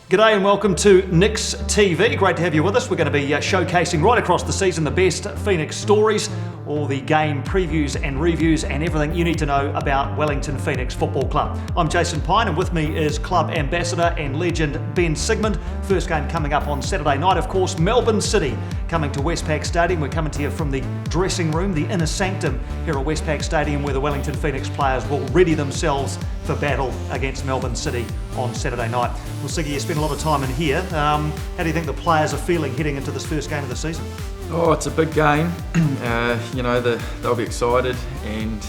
G'day and welcome to NIX TV. Great to have you with us. We're going to be showcasing right across the season the best Phoenix stories, all the game previews and reviews and everything you need to know about Wellington Phoenix Football Club. I'm Jason Pine and with me is club ambassador and legend Ben Sigmund. First game coming up on Saturday night, of course, Melbourne City coming to Westpac Stadium. We're coming to you from the dressing room, the inner sanctum here at Westpac Stadium, where the Wellington Phoenix players will ready themselves for battle against Melbourne City on Saturday night. Well, Siggy, you spent a lot of time in here. How do you think the players are feeling heading into this first game of the season? Oh, it's a big game. They'll be excited, and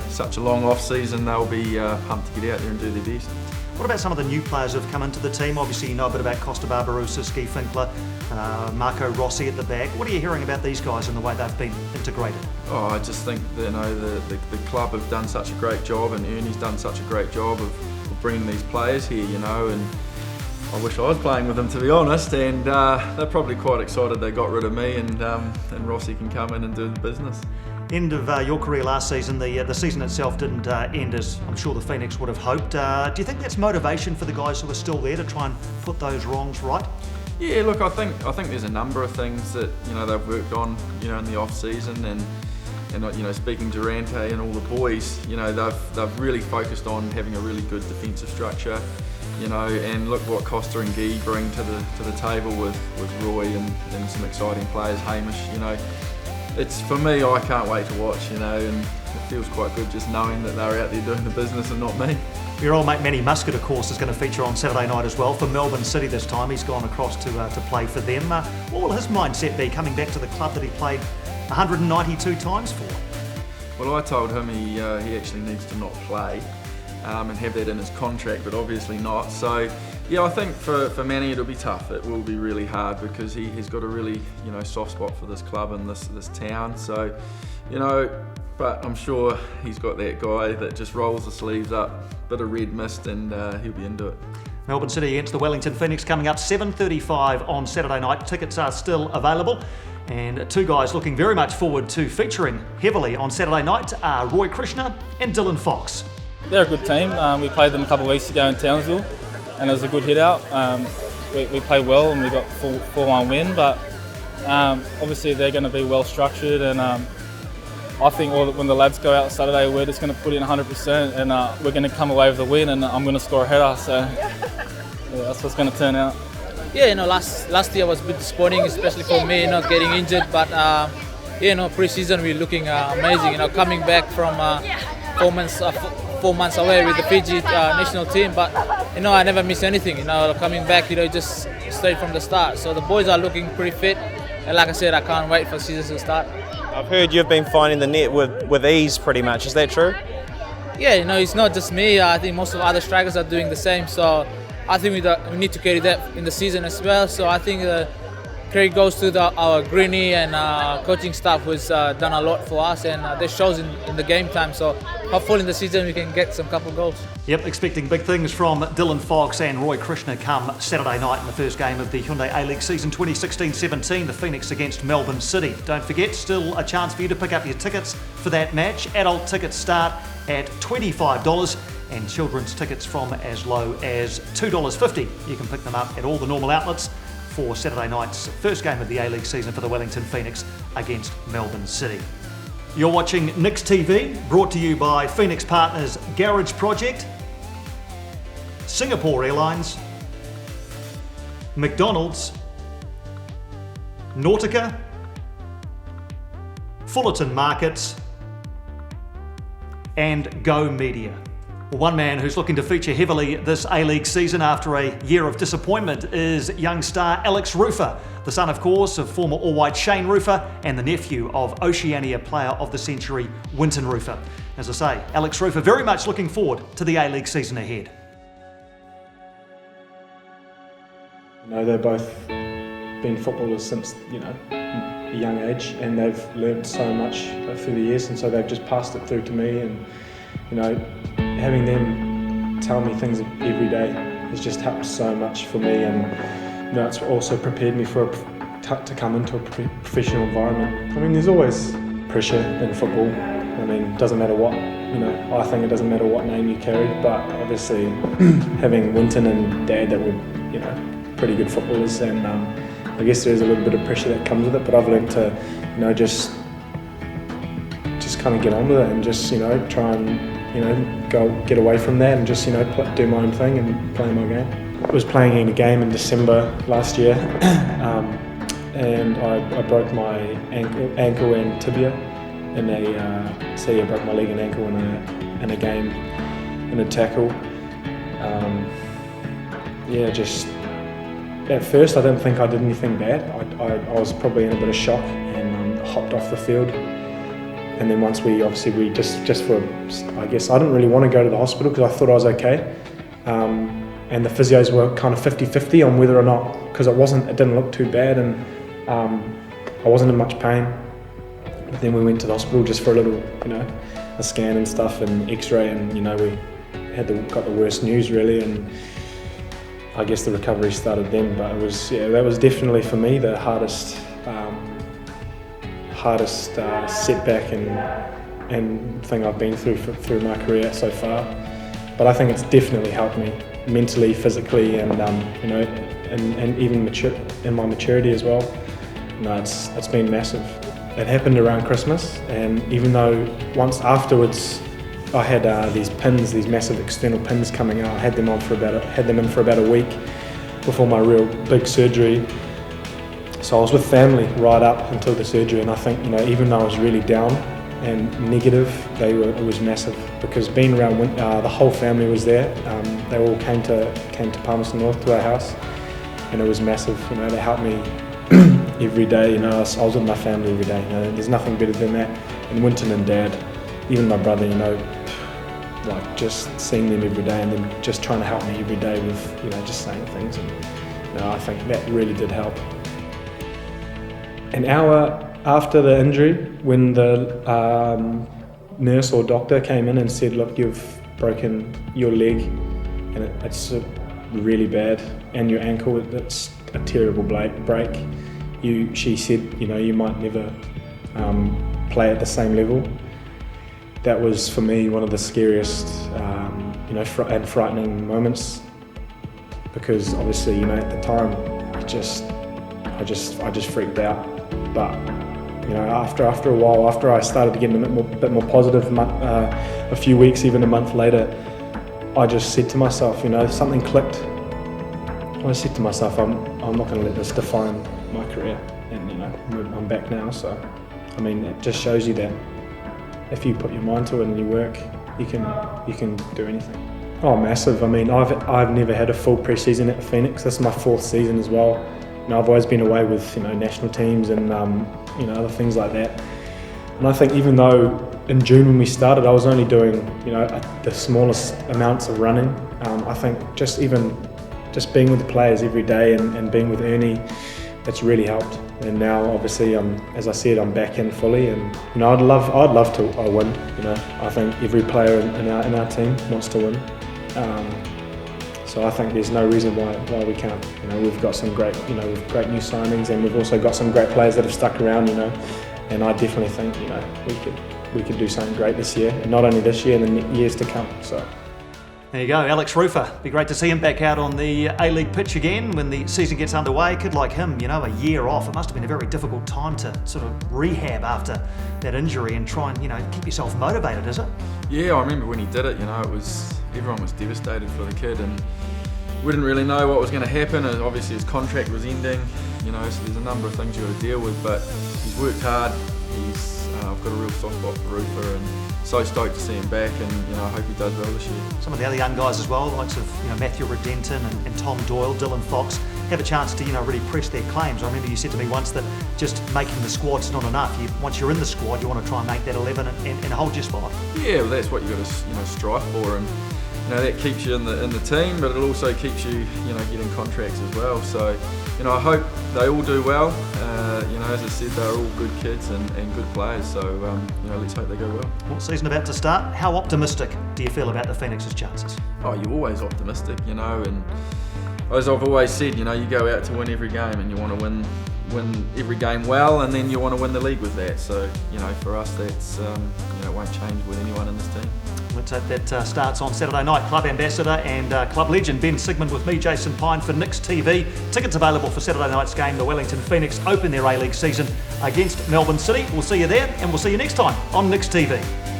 such a long off season, they'll be pumped to get out there and do their best. What about some of the new players who have come into the team? Obviously, you know a bit about Costa Barbarousa, Ski Finkler, Marco Rossi at the back. What are you hearing about these guys and the way they've been integrated? Oh, I just think that, the club have done such a great job, and Ernie's done such a great job of bringing these players here, and I wish I was playing with them, to be honest, and they're probably quite excited they got rid of me, and Rossi can come in and do the business. End of your career last season, the season itself didn't end as I'm sure the Phoenix would have hoped. Do you think that's motivation for the guys who are still there to try and put those wrongs right? Yeah, look, I think there's a number of things that they've worked on in the off season, and speaking to Durante and all the boys, they've really focused on having a really good defensive structure. And look what Costa and Guy bring to the table with Roy and some exciting players, Hamish. It's, for me, I can't wait to watch, and it feels quite good just knowing that they're out there doing the business and not me. Your old mate Manny Muscat, of course, is going to feature on Saturday night as well for Melbourne City this time. He's gone across to play for them. What will his mindset be coming back to the club that he played 192 times for? Well, I told him he actually needs to not play and have that in his contract, but obviously not. So, yeah, I think for Manny it'll be tough. It will be really hard because he's got a really soft spot for this club and this town. So, but I'm sure he's got that guy that just rolls the sleeves up, bit of red mist, and he'll be into it. Melbourne City against the Wellington Phoenix coming up 7:35 on Saturday night. Tickets are still available. And two guys looking very much forward to featuring heavily on Saturday night are Roy Krishna and Dylan Fox. They're a good team. We played them a couple of weeks ago in Townsville, and it was a good hit out. We played well and we got 4-1 win, but obviously they're going to be well structured, and I think when the lads go out Saturday, we're just going to put in 100%, and we're going to come away with a win, and I'm going to score a header. So yeah, that's what's going to turn out. Yeah, last year was a bit disappointing, especially for me, getting injured. But pre-season we're looking amazing. Coming back from 4 months away with the Fiji national team, but I never miss anything. Coming back, just straight from the start. So the boys are looking pretty fit, and like I said, I can't wait for the season to start. I've heard you've been finding the net with ease, pretty much. Is that true? Yeah, it's not just me. I think most of the other strikers are doing the same. So I think we need to carry that in the season as well. So I think credit goes to our Greeny and coaching staff, who's done a lot for us, and that shows in the game time. So hopefully in the season we can get some couple of goals. Yep, expecting big things from Dylan Fox and Roy Krishna come Saturday night in the first game of the Hyundai A-League season 2016-17, the Phoenix against Melbourne City. Don't forget, still a chance for you to pick up your tickets for that match. Adult tickets start at $25 and children's tickets from as low as $2.50. You can pick them up at all the normal outlets for Saturday night's first game of the A-League season for the Wellington Phoenix against Melbourne City. You're watching NIX TV, brought to you by Phoenix Partners Garage Project, Singapore Airlines, McDonald's, Nautica, Fullerton Markets, and Go Media. One man who's looking to feature heavily this A-League season after a year of disappointment is young star Alex Rufer, the son, of course, of former All-White Shane Rufer and the nephew of Oceania Player of the Century Winton Rufer. As I say, Alex Rufer very much looking forward to the A-League season ahead. They've both been footballers since a young age, and they've learned so much through the years, and so they've just passed it through to me. And having them tell me things every day has just helped so much for me, and it's also prepared me to come into a professional environment. There's always pressure in football. It doesn't matter what, I think it doesn't matter what name you carry, but obviously having Winton and Dad that would you know, pretty good footballers, and I guess there's a little bit of pressure that comes with it. But I've learned to, you know, just kind of get on with it and just, you know, try and, you know, get away from that and just, you know, do my own thing and play my game. I was playing in a game in December last year, and I broke my ankle and tibia in I broke my leg and ankle in a game, in a tackle. Yeah, just at first I didn't think I did anything bad. I was probably in a bit of shock and hopped off the field. And then once we just for, I guess, I didn't really want to go to the hospital because I thought I was okay. And the physios were kind of 50-50 on whether or not, because it didn't look too bad, and I wasn't in much pain. But then we went to the hospital just for a little, you know, a scan and stuff and X-ray, and you know, we got the worst news really, and I guess the recovery started then. But that was definitely for me the hardest setback and thing I've been through my career so far. But I think it's definitely helped me mentally, physically, and you know, and even in my maturity as well. No, it's been massive. It happened around Christmas, and even though once afterwards I had these massive external pins coming out, I had them in for about a week before my real big surgery. So I was with family right up until the surgery, and I think, you know, even though I was really down and negative, it was massive, because being around the whole family was there. They all came to Palmerston North to our house, and it was massive. You know, they helped me every day. You know, I was with my family every day. You know, there's nothing better than that. And Winton and Dad, even my brother, you know, like just seeing them every day and them just trying to help me every day with, you know, just saying things. And you know, I think that really did help. An hour after the injury, when the nurse or doctor came in and said, look, you've broken your leg and it's really bad, and your ankle, it's a terrible break. She said, you know, you might never play at the same level. That was for me one of the scariest, you know, and frightening moments, because obviously, you know, at the time I just freaked out. But you know, after a while, after I started to get a bit more positive, a few weeks, even a month later, I just said to myself, you know, something clicked. I said to myself, I'm not going to let this define my career, and you know, I'm back now. So, I mean, it just shows you that if you put your mind to it and you work, you can do anything. Oh, massive! I mean, I've never had a full pre-season at Phoenix. This is my 4th season as well. You know, I've always been away with, you know, national teams and you know, other things like that. And I think even though in June when we started, I was only doing, you know, the smallest amounts of running, I think just being with the players every day and being with Ernie, that's really helped. And now, obviously, as I said, I'm back in fully, and you know, I'd love to win. You know, I think every player in our team wants to win. So I think there's no reason why we can't. You know, we've got some great new signings, and we've also got some great players that have stuck around. You know, and I definitely think, you know, we could do something great this year, and not only this year, in the years to come. So. There you go, Alex Rufer. Be great to see him back out on the A-League pitch again when the season gets underway. A kid like him, you know, a year off. It must have been a very difficult time to sort of rehab after that injury and try and, you know, keep yourself motivated, is it? Yeah, I remember when he did it, you know, everyone was devastated for the kid, and we didn't really know what was going to happen, and obviously his contract was ending, you know, so there's a number of things you've got to deal with, but he's worked hard. I've got a real soft spot for Rufer, and so stoked to see him back, and you know, I hope he does well this year. Some of the other young guys as well, the likes of, you know, Matthew Redenton and Tom Doyle, Dylan Fox, have a chance to, you know, really press their claims. I remember you said to me once that just making the squad's not enough. Once you're in the squad, you want to try and make that 11 and hold your spot. Yeah, well, that's what you've got to, you know, strive for, and you know, that keeps you in the team, but it also keeps you, you know, getting contracts as well. So, you know, I hope they all do well. You know, as I said, they're all good kids and good players. So, you know, let's hope they go well. Well, season about to start. How optimistic do you feel about the Phoenix's chances? Oh, you're always optimistic, you know, and as I've always said, you know, you go out to win every game, and you want to win every game well, and then you want to win the league with that. So, you know, for us, that's you know, it won't change with anyone in this team. tournament that starts on Saturday night. Club ambassador and club legend Ben Sigmund with me, Jason Pine, for NIX TV. Tickets available for Saturday night's game. The Wellington Phoenix open their A-League season against Melbourne City. We'll see you there, and we'll see you next time on NIX TV.